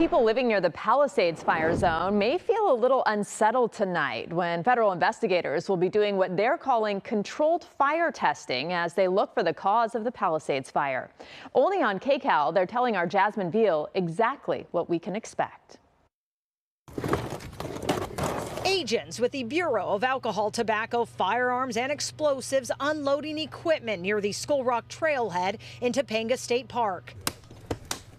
People living near the Palisades Fire zone may feel a little unsettled tonight when federal investigators will be doing what they're calling controlled fire testing as they look for the cause of the Palisades Fire. Only on KCAL, they're telling our Jasmine Viel exactly what we can expect. Agents with the Bureau of Alcohol, Tobacco, Firearms and Explosives unloading equipment near the Skull Rock trailhead in Topanga State Park.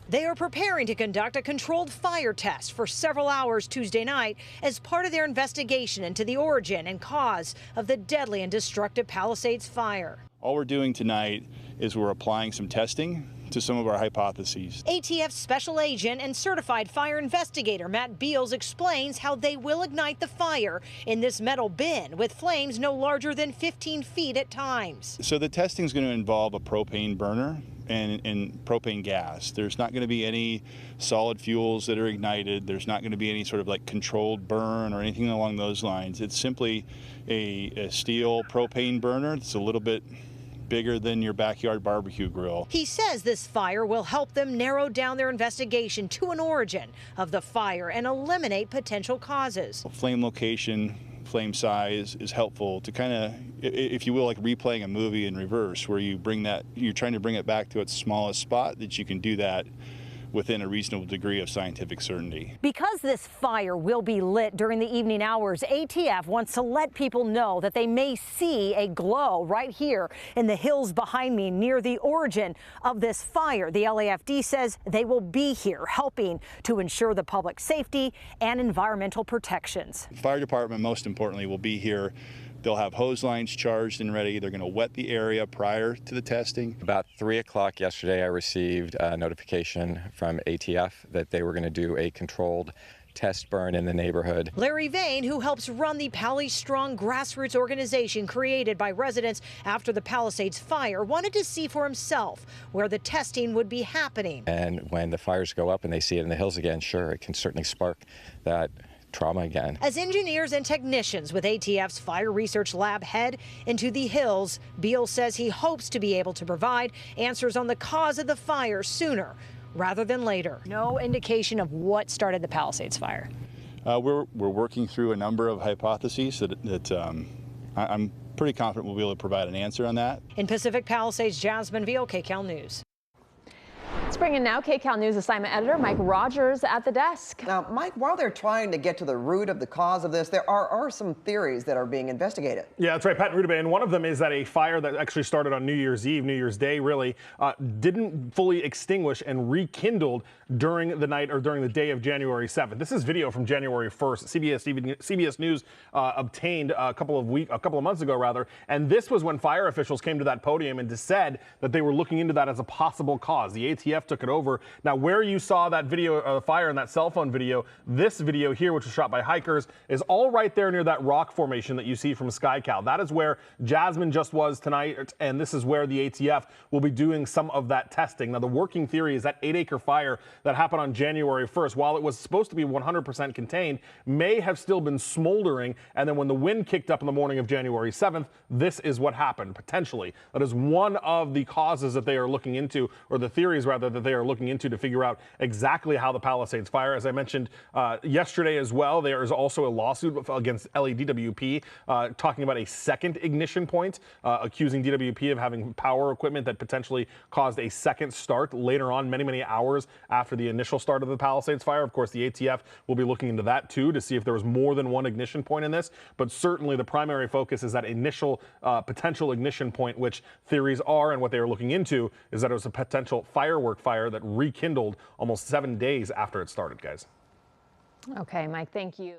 They are preparing to conduct a controlled fire test for several hours Tuesday night as part of their investigation into the origin and cause of the deadly and destructive Palisades Fire. All we're doing tonight is we're applying some testing to some of our hypotheses. ATF Special Agent and Certified Fire Investigator Matt Beals explains how they will ignite the fire in this metal bin with flames no larger than 15 feet at times. So the testing is going to involve a propane burner and propane gas. There's not going to be any solid fuels that are ignited. There's not going to be any sort of like controlled burn or anything along those lines. It's simply a steel propane burner. It's a little bit bigger than your backyard barbecue grill. He says this fire will help them narrow down their investigation to an origin of the fire and eliminate potential causes. Flame location, flame size is helpful to kind of, if you will, like replaying a movie in reverse, where you're trying to bring it back to its smallest spot, that you can do that within a reasonable degree of scientific certainty. Because this fire will be lit during the evening hours, ATF wants to let people know that they may see a glow right here in the hills behind me near the origin of this fire. The LAFD says they will be here helping to ensure the public safety and environmental protections. The fire department, most importantly, will be here. They'll have hose lines charged and ready. They're going to wet the area prior to the testing. About 3 o'clock yesterday, I received a notification from ATF that they were going to do a controlled test burn in the neighborhood. Larry Vane, who helps run the Pali Strong grassroots organization created by residents after the Palisades Fire, wanted to see for himself where the testing would be happening. And when the fires go up and they see it in the hills again, sure, it can certainly spark that trauma again. As engineers and technicians with ATF's Fire Research Lab head into the hills, Beal says he hopes to be able to provide answers on the cause of the fire sooner rather than later. No indication of what started the Palisades Fire. We're working through a number of hypotheses that I'm pretty confident we'll be able to provide an answer on that. In Pacific Palisades, Jasmine Viel, KCAL News. Let's bring in now KCAL News assignment editor Mike Rogers at the desk. Now, Mike, while they're trying to get to the root of the cause of this, there are some theories that are being investigated. Yeah, that's right, Pat and Rudabeh. And one of them is that a fire that actually started on New Year's Eve, New Year's Day, really, didn't fully extinguish and rekindled during the night or during the day of January 7th. This is video from January 1st. CBS News obtained a couple of months ago, rather. And this was when fire officials came to that podium and said that they were looking into that as a possible cause. The ATF took it over. Now, where you saw that video, fire in that cell phone video, this video here, which was shot by hikers, is all right there near that rock formation that you see from SkyCal. That is where Jasmine just was tonight, and this is where the ATF will be doing some of that testing. Now, the working theory is that 8-acre fire that happened on January 1st, while it was supposed to be 100% contained, may have still been smoldering, and then when the wind kicked up in the morning of January 7th, this is what happened, potentially. That is one of the causes that they are looking into, or the theories, rather, that they are looking into to figure out exactly how the Palisades Fire. As I mentioned yesterday as well, there is also a lawsuit against LADWP talking about a second ignition point, accusing DWP of having power equipment that potentially caused a second start later on, many hours after the initial start of the Palisades Fire. Of course, the ATF will be looking into that too to see if there was more than one ignition point in this, but certainly the primary focus is that initial potential ignition point, which theories are, and what they are looking into is that it was a potential firework fire that rekindled almost 7 days after it started, guys. Okay, Mike, thank you.